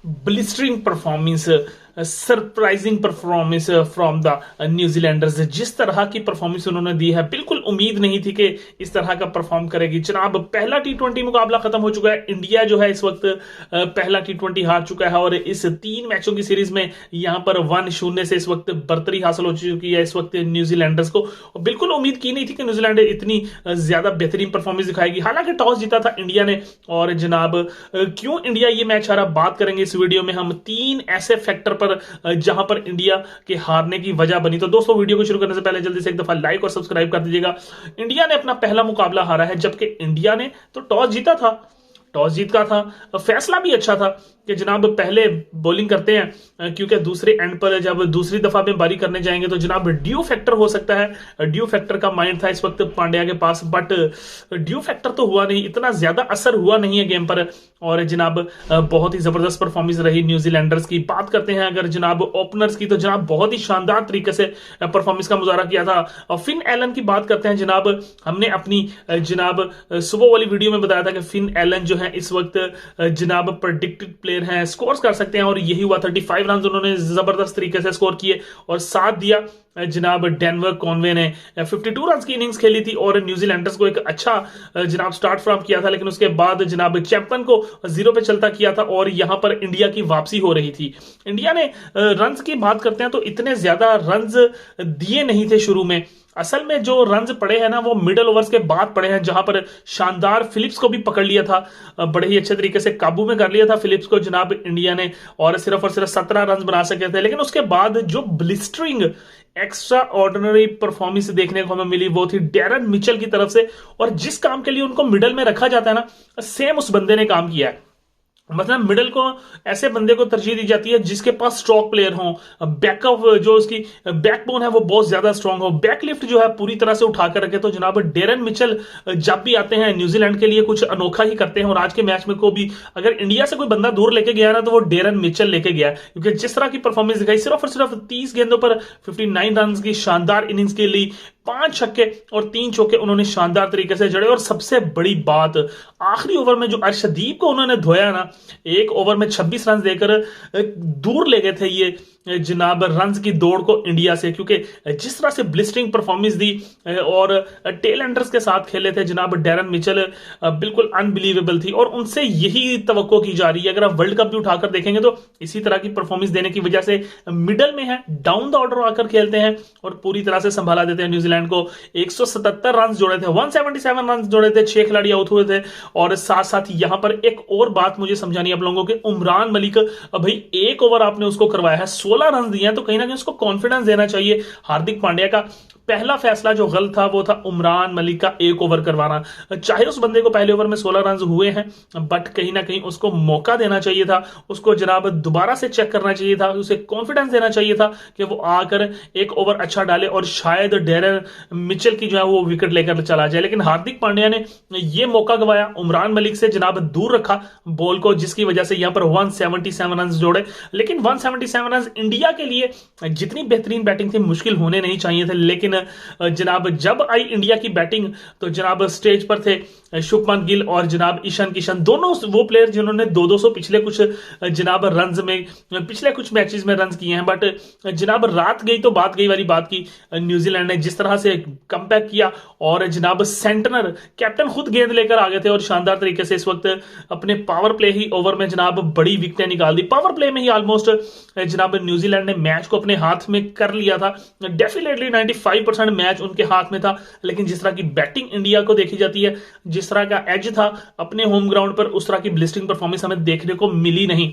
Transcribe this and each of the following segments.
Blistering performance, surprising performance from the New Zealanders. जिस तरह की परफॉर्मेंस उन्होंने दी है, बिल्कुल उम्मीद नहीं थी कि इस तरह का परफॉर्म करेगी। जनाब, पहला टी20 मुकाबला खत्म हो चुका है। इंडिया जो है इस वक्त पहला टी20 हार चुका है और इस 3 मैचों की सीरीज में यहां पर 1-0 से इस वक्त बर्तरी हासिल हो चुकी है इस वक्त न्यूजीलैंडर्स को। बिल्कुल उम्मीद की नहीं थी कि न्यूजीलैंड इतनी ज्यादा बेहतरीन परफॉर्मेंस दिखाएगी। हालांकि टॉस जीता था इंडिया ने। और जनाब, क्यों इंडिया ये मैच हारा, बात करेंगे इस वीडियो में हम 3 ऐसे फैक्टर पर जहां पर इंडिया के हारने की वजह बनी। तो दोस्तों, वीडियो को शुरू करने से पहले जल्दी से एक दफा लाइक और सब्सक्राइब कर दीजिएगा। इंडिया ने अपना पहला मुकाबला हारा है, जबकि इंडिया ने तो टॉस जीता था। टॉस जीत का था, फैसला भी अच्छा था कि जनाब पहले बॉलिंग करते हैं, क्योंकि दूसरे एंड पर जब दूसरी दफा में बारी करने जाएंगे तो जनाब ड्यू फैक्टर हो सकता है। ड्यू फैक्टर का माइंड था इस वक्त पांड्या के पास, बट ड्यू फैक्टर तो हुआ नहीं, इतना ज्यादा असर हुआ नहीं है गेम पर। और जनाब बहुत ही जबरदस्त परफॉर्मेंस रही न्यूजीलैंडर्स की। बात करते हैं अगर जनाब ओपनर्स की, तो जनाब बहुत ही शानदार तरीके से परफॉर्मेंस का मुजाहरा किया था। और फिन एलन की बात करते हैं जनाब, हमने अपनी जनाब सुबह वाली वीडियो में बताया था कि फिन एलन जो है इस वक्त जनाब प्रेडिक्टेड प्लेयर हैं, स्कोर कर सकते हैं, और यही हुआ। 35 रन उन्होंने जबरदस्त तरीके से स्कोर किए और साथ दिया जनाब डेनवर कॉनवे ने 52 रन की इनिंग्स खेली थी और न्यूजीलैंडर्स को एक अच्छा जनाब स्टार्ट फ्राहम किया था। लेकिन उसके बाद जनाब चैंपियन को 0 पे चलता किया था और यहां पर इंडिया की वापसी हो रही थी। इंडिया ने रन्स की बात करते हैं तो इतने ज्यादा रन्स दिए नहीं थे शुरू में। असल में जो रन्स पड़े हैं ना, वो मिडल ओवर्स के बाद पड़े हैं, जहां पर शानदार फिलिप्स को भी पकड़ लिया था, बड़े ही अच्छे तरीके से काबू में कर लिया था फिलिप्स को जनाब इंडिया ने, और सिर्फ 17 रन बना सके थे। लेकिन उसके बाद जो ब्लिस्टरिंग एक्स्ट्रा ऑर्डिनरी परफॉर्मेंस देखने को हमें मिली वो थी डेरन मिचेल की तरफ से। और जिस काम के लिए उनको मिडल में रखा जाता है ना, सेम उस बंदे ने काम किया है। मतलब मिडल को ऐसे बंदे को तरजीह दी जाती है जिसके पास स्ट्रोक प्लेयर हो, बैकअप जो उसकी बैकबोन है वो बहुत ज्यादा स्ट्रांग हो, बैकलिफ्ट जो है पूरी तरह से उठाकर रखे। तो जनाब डेरन मिचेल जब भी आते हैं न्यूजीलैंड के लिए कुछ अनोखा ही करते हैं। और आज के मैच में को भी अगर इंडिया से कोई बंदा दूर लेके गया ना, तो वो डेरन मिचेल लेके गया, क्योंकि जिस तरह की परफॉर्मेंस दिखाई, सिर्फ और सिर्फ 30 गेंदों पर 59 रन की शानदार इनिंग्स के लिए 5 छक्के और 3 चौके उन्होंने शानदार तरीके से जड़े। और सबसे बड़ी बात, आखिरी ओवर में जो अर्शदीप को उन्होंने धोया ना, एक ओवर में 26 रन देकर दूर ले गए थे ये जनाब रन्स की दौड़ को इंडिया से, क्योंकि जिस तरह से ब्लिस्टरिंग परफॉर्मेंस दी और टेल एंडर्स के साथ खेले थे जनाब डेरन मिचेल, बिल्कुल अनबिलीवेबल थी। और उनसे यही तवक्को की जा रही है। अगर आप वर्ल्ड कप भी उठाकर देखेंगे तो इसी तरह की परफॉर्मेंस देने की वजह से मिडल में है, डाउन द ऑर्डर आकर खेलते हैं और पूरी तरह से संभाला देते हैं न्यूजीलैंड को। 177 रन जोड़े थे, 177 रन जोड़े थे, 6 खिलाड़ी आउट हुए थे। और साथ साथ यहां पर एक और बात मुझे समझानी है आप लोगों के, उमरान मलिक, भाई एक ओवर आपने उसको करवाया है, 16 रन दिए हैं, तो कहीं ना कहीं उसको कॉन्फिडेंस देना चाहिए। हार्दिक पांड्या का पहला फैसला जो गलत था वो था उमरान मलिक का एक ओवर करवाना। चाहे उस बंदे को पहले ओवर में 16 रन हुए हैं, बट कहीं ना कहीं उसको मौका देना चाहिए था, उसको जनाब दोबारा से चेक करना चाहिए था, उसे कॉन्फिडेंस देना चाहिए था कि वो आकर एक ओवर अच्छा डाले और शायद डेरन मिचेल की जो है वो विकेट लेकर चला जाए। लेकिन हार्दिक पांड्या ने ये मौका गवाया, उमरान मलिक से जनाब दूर रखा बॉल को, जिसकी वजह से यहां पर 177 रन जोड़े। लेकिन 177 रन इंडिया के लिए जितनी बेहतरीन बैटिंग थी, मुश्किल होने नहीं चाहिए थे। लेकिन जनाब जब आई इंडिया की बैटिंग, तो जनाब स्टेज पर थे शुभमन गिल और जनाब ईशान किशन, दोनों वो प्लेयर जिन्होंने 200 पिछले कुछ जनाब रन्स में, पिछले कुछ मैचेस में रन्स किए हैं। बट जनाब रात गई तो बात गई वाली बात की, न्यूजीलैंड ने जिस तरह से कमबैक किया और जनाब सेंटनर कैप्टन खुद गेंद लेकर आ गए थे और शानदार तरीके से इस वक्त अपने पावर प्ले ही ओवर में जनाब बड़ी विकेटें निकाल दी। पावर प्ले में ही ऑलमोस्ट जनाब न्यूजीलैंड ने मैच को अपने हाथ में कर लिया था। डेफिनेटली 95% मैच उनके हाथ में था। लेकिन जिस तरह की बैटिंग इंडिया को देखी जाती है, जिस तरह का एज था अपने होम ग्राउंड पर, उस तरह की ब्लिस्टिंग परफॉर्मेंस हमें देखने को मिली नहीं।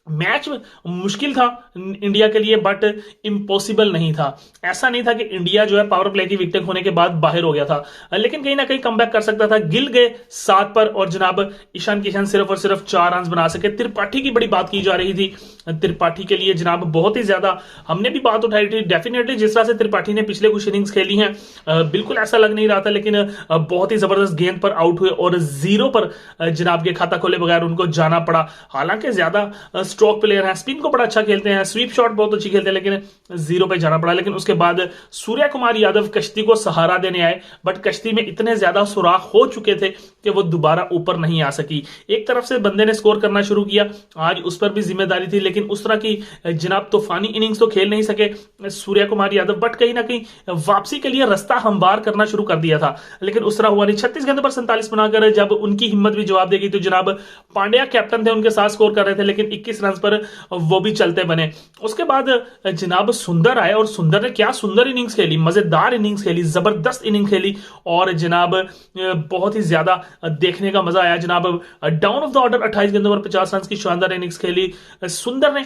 मैच मुश्किल था इंडिया के लिए, बट इम्पॉसिबल नहीं था। ऐसा नहीं था कि इंडिया जो है पावर प्ले की विकेट होने के बाद बाहर हो गया था, लेकिन कहीं ना कहीं कमबैक कर सकता था। गिल गए 7 पर और जनाब ईशान किशन सिर्फ और सिर्फ 4 रन बना सके। त्रिपाठी की बड़ी बात की जा रही थी, त्रिपाठी के लिए जनाब बहुत ही ज्यादा हमने भी बात उठाई थी। डेफिनेटली जिस तरह से त्रिपाठी ने पिछले कुछ इनिंग्स खेली हैं, बिल्कुल ऐसा लग नहीं रहा था, लेकिन बहुत ही जबरदस्त गेंद पर आउट हुए और 0 पर जनाब के खाता खोले बगैर उनको जाना पड़ा। हालांकि ज्यादा स्ट्रोक प्लेयर हैं, स्पिन को बड़ा अच्छा खेलते हैं, स्वीप शॉट बहुत अच्छी खेलते हैं, लेकिन 0 पे जाना पड़ा। लेकिन उसके बाद सूर्य कुमार यादव कश्ती को सहारा देने आए, बट कश्ती में इतने ज्यादा सुराख हो चुके थे कि वो दोबारा ऊपर नहीं आ सकी। एक तरफ से बंदे ने स्कोर करना शुरू किया, आज उस पर भी जिम्मेदारी थी, लेकिन उस तरह की जनाब तूफानी इनिंग्स तो खेल नहीं सके सूर्य कुमार यादव, बट कहीं ना कहीं वापसी के लिए रास्ता हमवार करना शुरू कर दिया था, लेकिन उस तरह हुआ नहीं। 36 गेंद पर 47 बनाकर जब उनकी हिम्मत भी जवाब देगी तो जनाब पांड्या कैप्टन थे, उनके साथ स्कोर कर रहे थे, लेकिन 21 रन पर वो भी चलते बने। उसके बाद जनाब सुंदर आए और सुंदर ने क्या सुंदर इनिंग्स खेली, मजेदार इनिंग्स खेली, जबरदस्त इनिंग खेली और जनाब बहुत ही ज्यादा देखने का मजा आया। जनाब डाउन ऑफ द ऑर्डर 28 गेंदों पर 50 रन की शानदार इनिंग्स खेली सुंदर ने,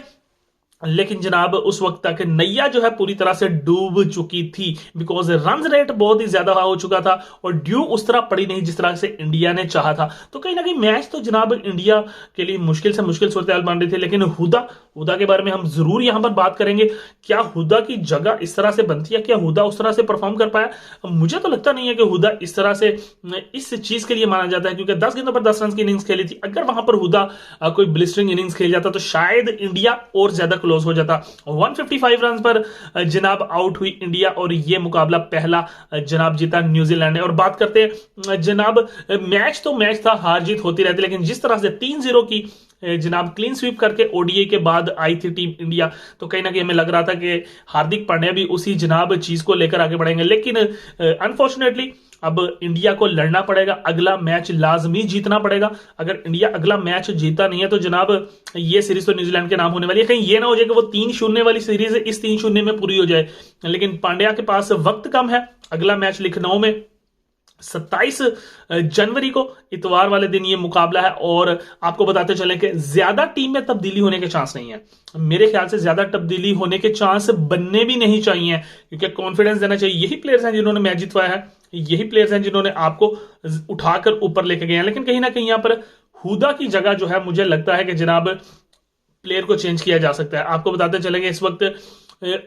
लेकिन जनाब उस वक्त तक नैया जो है पूरी तरह से डूब चुकी थी, बिकॉज रन रेट बहुत ही ज्यादा हो चुका था और ड्यू उस तरह पड़ी नहीं जिस तरह से इंडिया ने चाहा था। तो कहीं ना कहीं मैच तो जनाब इंडिया के लिए मुश्किल से मुश्किल सूरत बन रही थी, लेकिन हुदा के बारे में हम जरूर यहां पर बात करेंगे। क्या हुदा की जगह इस तरह से बनती है, क्या हुदा उस तरह से परफॉर्म कर पाया? मुझे तो लगता नहीं है कि हुदा इस तरह से इस चीज के लिए माना जाता है, क्योंकि 10 गेंदों पर 10 रन की इनिंग्स खेली थी। अगर वहां पर हुदा कोई ब्लिस्टरिंग इनिंग्स खेल जाता तो शायद इंडिया और ज्यादा क्लोज हो जाता। 155 रन पर जनाब आउट हुई इंडिया और यह मुकाबला पहला जनाब जीता न्यूजीलैंड ने। और बात करते हैं जनाब मैच तो मैच था, हार जीत होती रहती, लेकिन जिस तरह से 3-0 की जनाब क्लीन स्वीप करके ओडीआई के बाद आई थी टीम इंडिया, तो कहीं ना कहीं हमें लग रहा था कि हार्दिक पांड्या भी उसी जनाब चीज को लेकर आगे बढ़ेंगे, लेकिन अनफॉर्चुनेटली अब इंडिया को लड़ना पड़ेगा, अगला मैच लाजमी जीतना पड़ेगा। अगर इंडिया अगला मैच जीता नहीं है तो जनाब ये सीरीज तो न्यूजीलैंड के नाम होने वाली है। कहीं ये ना हो जाए कि वो 3-0 वाली सीरीज इस 3-0 में पूरी हो जाए, लेकिन पांड्या के पास वक्त कम है। अगला मैच लखनऊ में 27 जनवरी को इतवार वाले दिन ये मुकाबला है, और आपको बताते चले कि ज्यादा टीम में तब्दीली होने के चांस नहीं है। मेरे ख्याल से ज्यादा तब्दीली होने के चांस बनने भी नहीं चाहिए, क्योंकि कॉन्फिडेंस देना चाहिए। यही प्लेयर्स हैं जिन्होंने मैच जितवाया है, यही प्लेयर्स हैं जिन्होंने आपको उठाकर ऊपर लेके गए हैं। लेकिन कहीं ना कहीं यहां पर हुदा की जगह जो है मुझे लगता है कि जनाब प्लेयर को चेंज किया जा सकता है। आपको बताते चलेंगे इस वक्त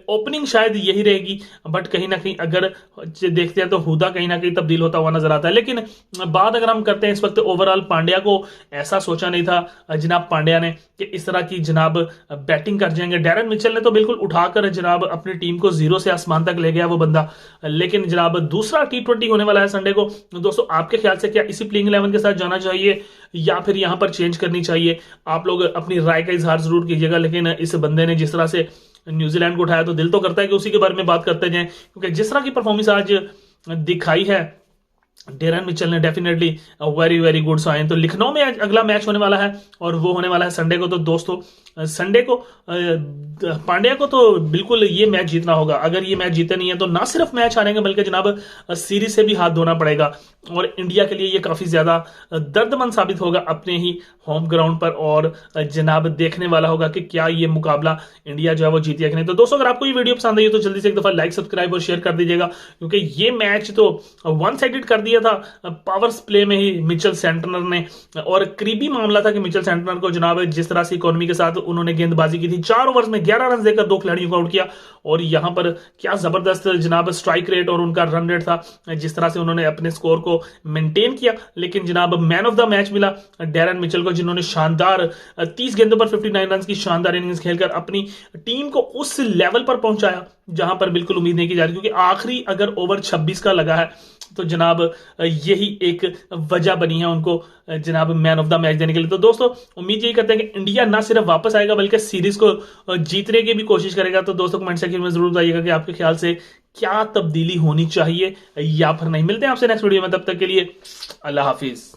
ओपनिंग शायद यही रहेगी, बट कहीं ना कहीं अगर देखते हैं तो हुदा कहीं ना कहीं तब्दील होता हुआ नजर आता है। लेकिन बात अगर हम करते हैं इस वक्त ओवरऑल, पांड्या को ऐसा सोचा नहीं था जनाब पांड्या ने कि इस तरह की जनाब बैटिंग कर जाएंगे। डैरन मिचेल ने तो बिल्कुल उठाकर जनाब अपनी टीम को 0 से आसमान तक ले गया वो बंदा। लेकिन जनाब दूसरा T20 होने वाला है संडे को। दोस्तों आपके ख्याल से क्या इसी प्लेइंग 11 के साथ जाना चाहिए या फिर यहां पर चेंज करनी चाहिए? आप लोग अपनी राय का इजहार जरूर कीजिएगा। लेकिन इस बंदे ने जिस तरह से न्यूजीलैंड को उठाया तो दिल तो करता है कि उसी के बारे में बात करते जाएं, क्योंकि जिस तरह की परफॉर्मेंस आज दिखाई है डेरन मिचेल ने, definitely very very good sign. तो लखनऊ में अगला मैच होने वाला है और वो होने वाला है संडे को। तो दोस्तों संडे को पांड्या को तो बिल्कुल ये मैच जीतना होगा। अगर ये मैच जीते नहीं है तो ना सिर्फ मैच हारेंगे बल्कि जनाब सीरीज से भी हाथ धोना पड़ेगा, और इंडिया के लिए ये काफी ज्यादा दर्दमंद साबित होगा अपने ही होम ग्राउंड पर। और जनाब देखने वाला होगा कि क्या ये मुकाबला इंडिया जो है वो जीती है कि नहीं। तो दोस्तों अगर आपको ये वीडियो पसंद आई है तो जल्दी से एक दफा लाइक सब्सक्राइब और शेयर कर दीजिएगा, क्योंकि ये मैच तो वन साइडेड कर दिया था पावर प्ले में ही मिचेल सेंटनर ने, और करीबी मामला था कि मिचेल सेंटनर को जनाब जिस तरह से इकोनॉमी के साथ उन्होंने गेंदबाजी की थी, 4 ओवर्स में 11 रन देकर 2 खिलाड़ियों को आउट किया, और यहां पर क्या जबरदस्त जनाब स्ट्राइक रेट और उनका रन रेट था, जिस तरह से उन्होंने अपने स्कोर को मेंटेन किया। लेकिन जनाब मैन ऑफ द मैच मिला डेरन मिचेल को, जिन्होंने शानदार 30 गेंदों पर 59 रन की शानदार इनिंग्स खेलकर अपनी टीम को उस लेवल पर पहुंचाया जहां पर बिल्कुल उम्मीद नहीं की जा रही, क्योंकि आखिरी अगर ओवर 26 का लगा है तो जनाब यही एक वजह बनी है उनको जनाब मैन ऑफ द मैच देने के लिए। तो दोस्तों उम्मीद यही करते हैं कि इंडिया ना सिर्फ वापस आएगा बल्कि सीरीज को जीतने की भी कोशिश करेगा। तो दोस्तों कमेंट सेक्शन में जरूर बताइएगा कि आपके ख्याल से क्या तब्दीली होनी चाहिए या फिर नहीं। मिलते हैं आपसे नेक्स्ट वीडियो में, तब तक के लिए अल्लाह हाफिज।